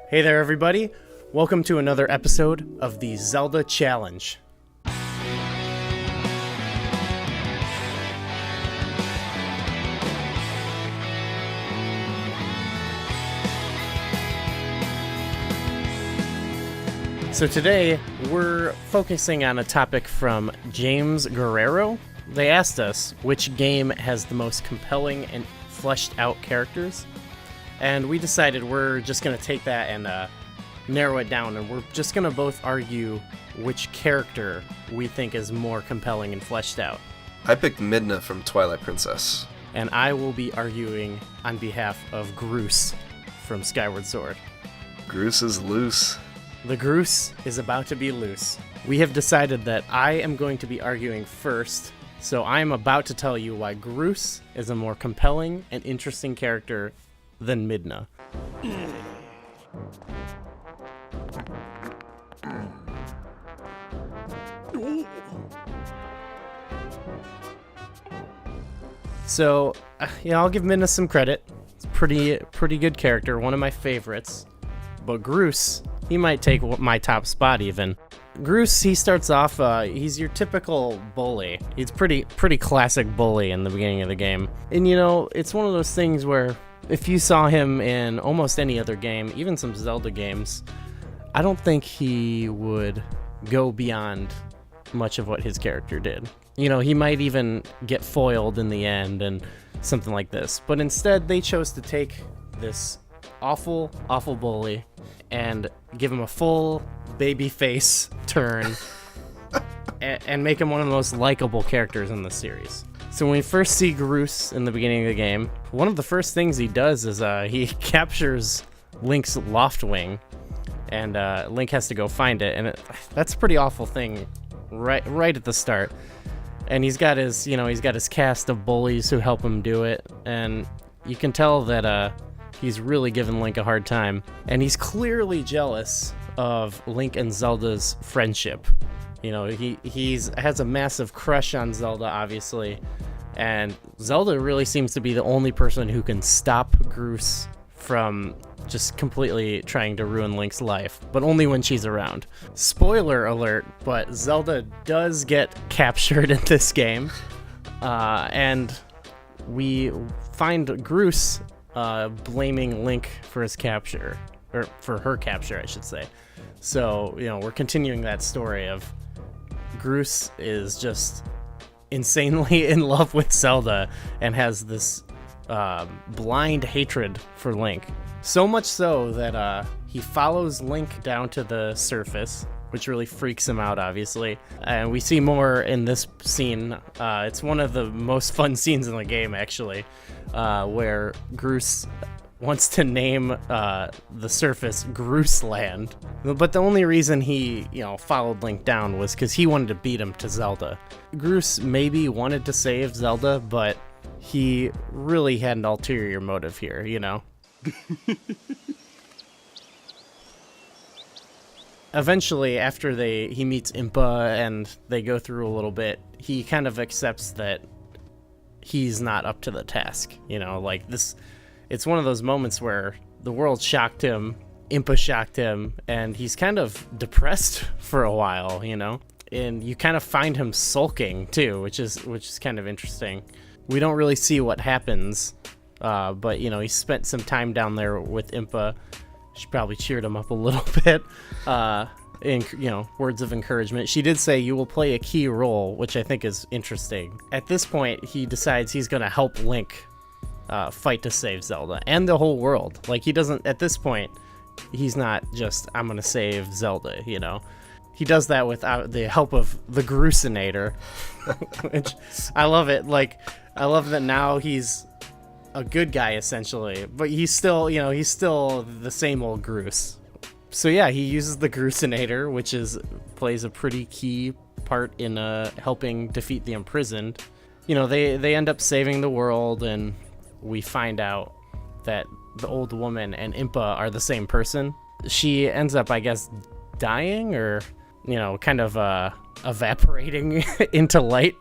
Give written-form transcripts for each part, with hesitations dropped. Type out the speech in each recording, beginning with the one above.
Hey there, everybody. Welcome to another episode of the Zelda Challenge. So today, we're focusing on a topic from James Guerrero. They asked us which game has the most compelling and fleshed out characters. And we decided we're just going to take that and narrow it down, and we're just going to both argue which character we think is more compelling and fleshed out. I picked Midna from Twilight Princess. And I will be arguing on behalf of Groose from Skyward Sword. Groose is loose. The Groose is about to be loose. We have decided that I am going to be arguing first, so I am about to tell you why Groose is a more compelling and interesting character than Midna. So, I'll give Midna some credit. It's a pretty good character, one of my favorites. But Groose, he might take my top spot even. Groose, he starts off, he's your typical bully. He's pretty classic bully in the beginning of the game. And it's one of those things where if you saw him in almost any other game, even some Zelda games, I don't think he would go beyond much of what his character did. He might even get foiled in the end and something like this. But instead, they chose to take this awful bully and give him a full baby face turn and make him one of the most likable characters in the series. So when we first see Groose in the beginning of the game, one of the first things he does is he captures Link's loft wing, and Link has to go find it, and that's a pretty awful thing right at the start. And he's got his cast of bullies who help him do it, and you can tell that he's really giving Link a hard time, and he's clearly jealous of Link and Zelda's friendship. He has a massive crush on Zelda, obviously, and Zelda really seems to be the only person who can stop Groose from just completely trying to ruin Link's life, but only when she's around. Spoiler alert, but Zelda does get captured in this game, and we find Groose blaming Link for his capture, or for her capture, I should say. So, we're continuing that story of Groose is just insanely in love with Zelda and has this blind hatred for Link. So much so that he follows Link down to the surface, which really freaks him out, obviously. And we see more in this scene. It's one of the most fun scenes in the game, actually, where Groose wants to name the surface Groose Land. But the only reason he, followed Link down was because he wanted to beat him to Zelda. Groose maybe wanted to save Zelda, but he really had an ulterior motive here, Eventually, after he meets Impa and they go through a little bit, he kind of accepts that he's not up to the task. It's one of those moments where the world shocked him, Impa shocked him, and he's kind of depressed for a while, And you kind of find him sulking too, which is kind of interesting. We don't really see what happens, but he spent some time down there with Impa. She probably cheered him up a little bit, in words of encouragement. She did say, "You will play a key role," which I think is interesting. At this point, he decides he's going to help Link fight to save Zelda and the whole world. He doesn't, at this point, he's not just, I'm going to save Zelda, He does that without the help of the Groosinator, which I love it. I love that now he's a good guy, essentially, but he's still the same old Groose. So yeah, he uses the Groosinator, which plays a pretty key part in helping defeat the imprisoned. They end up saving the world, and we find out that the old woman and Impa are the same person. She ends up, I guess, dying or, kind of evaporating into light.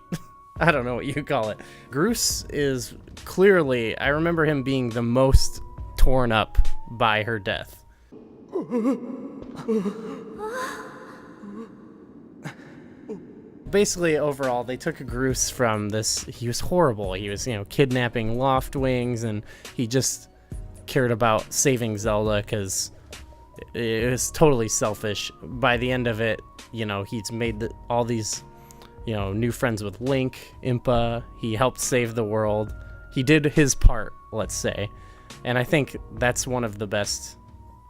I don't know what you call it. Groose is clearly, I remember him being the most torn up by her death. Basically, overall, they took a Groose from this. He was horrible. He was, kidnapping Loftwings, and he just cared about saving Zelda because it was totally selfish. By the end of it, he's made all these, new friends with Link, Impa. He helped save the world. He did his part, let's say. And I think that's one of the best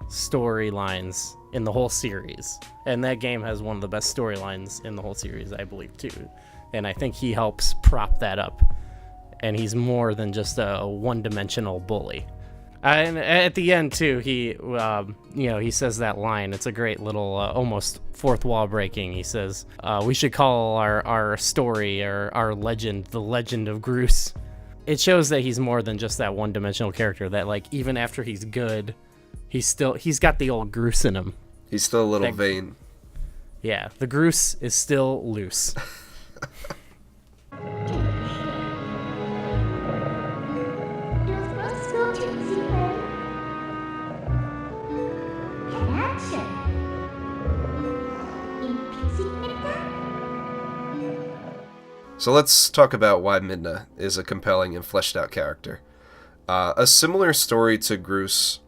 storylines in the whole series. And that game has one of the best storylines in the whole series, I believe, too. And I think he helps prop that up. And he's more than just a one-dimensional bully. And at the end, too, he says that line. It's a great little, almost fourth wall breaking. He says, we should call our story, or our legend, the Legend of Groose. It shows that he's more than just that one-dimensional character, that, even after he's good, he's got the old Groose in him. He's still a little vain. Yeah, the Groose is still loose. So let's talk about why Midna is a compelling and fleshed out character. A similar story to Groose.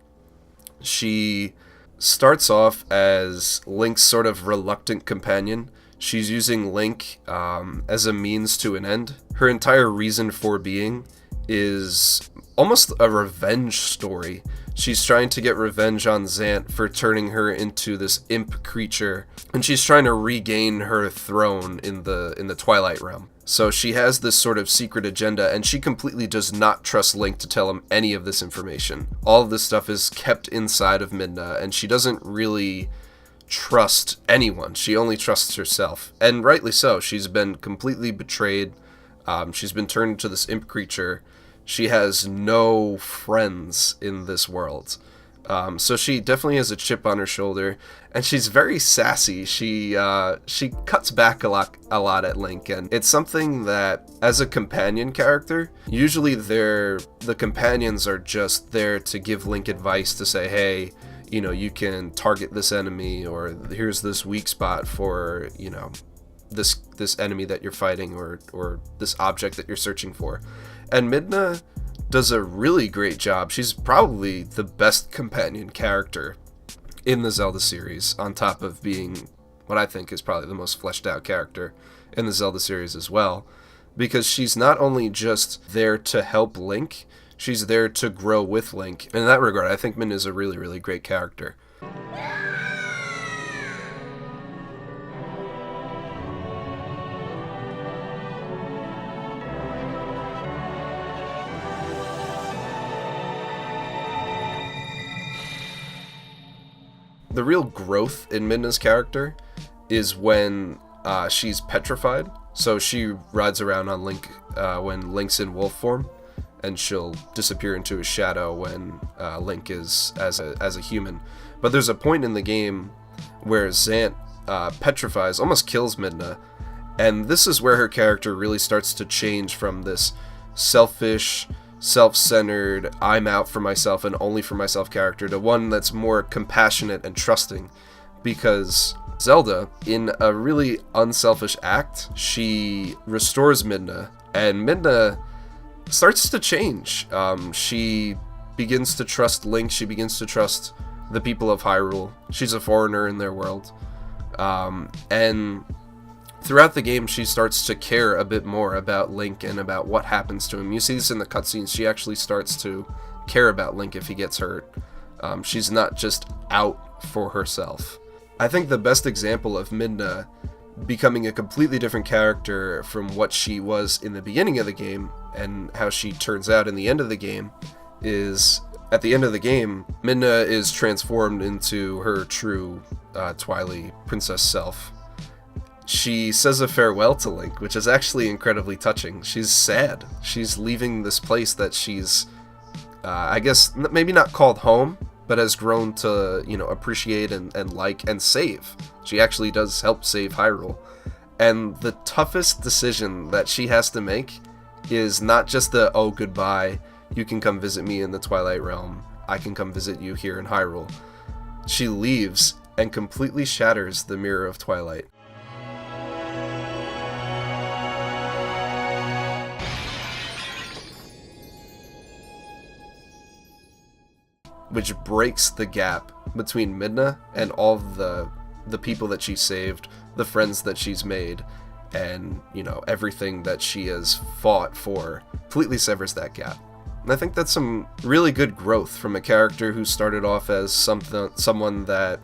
She starts off as Link's sort of reluctant companion. She's using Link as a means to an end. Her entire reason for being is almost a revenge story. She's trying to get revenge on Zant for turning her into this imp creature, and she's trying to regain her throne in the Twilight Realm. So she has this sort of secret agenda, and she completely does not trust Link to tell him any of this information. All of this stuff is kept inside of Midna, and she doesn't really trust anyone. She only trusts herself. And rightly so. She's been completely betrayed. She's been turned into this imp creature. She has no friends in this world. So she definitely has a chip on her shoulder, and she's very sassy. She cuts back a lot at Link, and it's something that, as a companion character, usually the companions are just there to give Link advice, to say, hey, you can target this enemy, or here's this weak spot for, this enemy that you're fighting, or this object that you're searching for. And Midna does a really great job. She's probably the best companion character in the Zelda series, on top of being what I think is probably the most fleshed out character in the Zelda series as well, because she's not only just there to help Link, she's there to grow with Link. In that regard, I think Midna is a really, really great character. The real growth in Midna's character is when she's petrified. So she rides around on Link when Link's in wolf form, and she'll disappear into his shadow when Link is as a human. But there's a point in the game where Zant petrifies, almost kills Midna, and this is where her character really starts to change from this selfish, self-centered, I'm out for myself and only for myself character, to one that's more compassionate and trusting, because Zelda, in a really unselfish act, she restores Midna, and Midna starts to change. She begins to trust Link, she begins to trust the people of Hyrule. She's a foreigner in their world, and throughout the game, she starts to care a bit more about Link and about what happens to him. You see this in the cutscenes. She actually starts to care about Link if he gets hurt. She's not just out for herself. I think the best example of Midna becoming a completely different character from what she was in the beginning of the game, and how she turns out in the end of the game, is at the end of the game, Midna is transformed into her true Twilight princess self. She says a farewell to Link, which is actually incredibly touching. She's sad. She's leaving this place that she's, I guess, maybe not called home, but has grown to, appreciate and like and save. She actually does help save Hyrule. And the toughest decision that she has to make is not just the, oh, goodbye, you can come visit me in the Twilight Realm, I can come visit you here in Hyrule. She leaves and completely shatters the Mirror of Twilight. Which breaks the gap between Midna and all the people that she saved, the friends that she's made, and, you know, everything that she has fought for. Completely severs that gap. And I think that's some really good growth from a character who started off as someone that,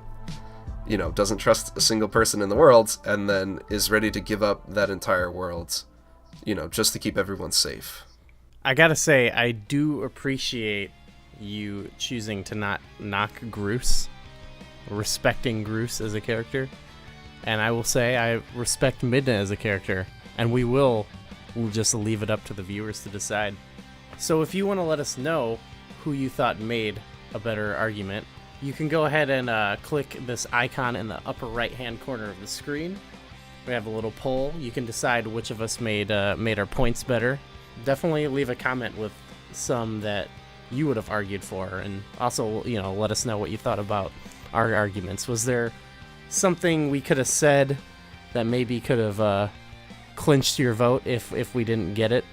you know, doesn't trust a single person in the world, and then is ready to give up that entire world, you know, just to keep everyone safe. I gotta say, I do appreciate you choosing to not knock Groose, respecting Groose as a character. And I will say I respect Midna as a character, and we'll just leave it up to the viewers to decide. So if you want to let us know who you thought made a better argument, you can go ahead and click this icon in the upper right hand corner of the screen. We have a little poll. You can decide which of us made our points better. Definitely leave a comment with some that you would have argued for, and also, you know, let us know what you thought about our arguments. Was there something we could have said that maybe could have clinched your vote if we didn't get it,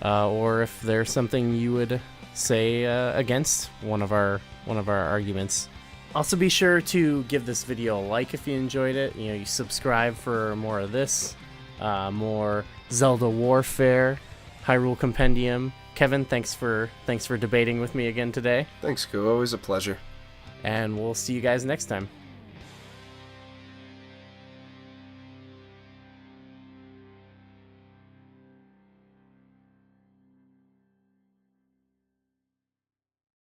or if there's something you would say against one of our arguments? Also, be sure to give this video a like if you enjoyed it. You know, you subscribe for more of this, more Zelda Warfare, Hyrule Compendium. Kevin, thanks for debating with me again today. Thanks, Ku. Always a pleasure. And we'll see you guys next time.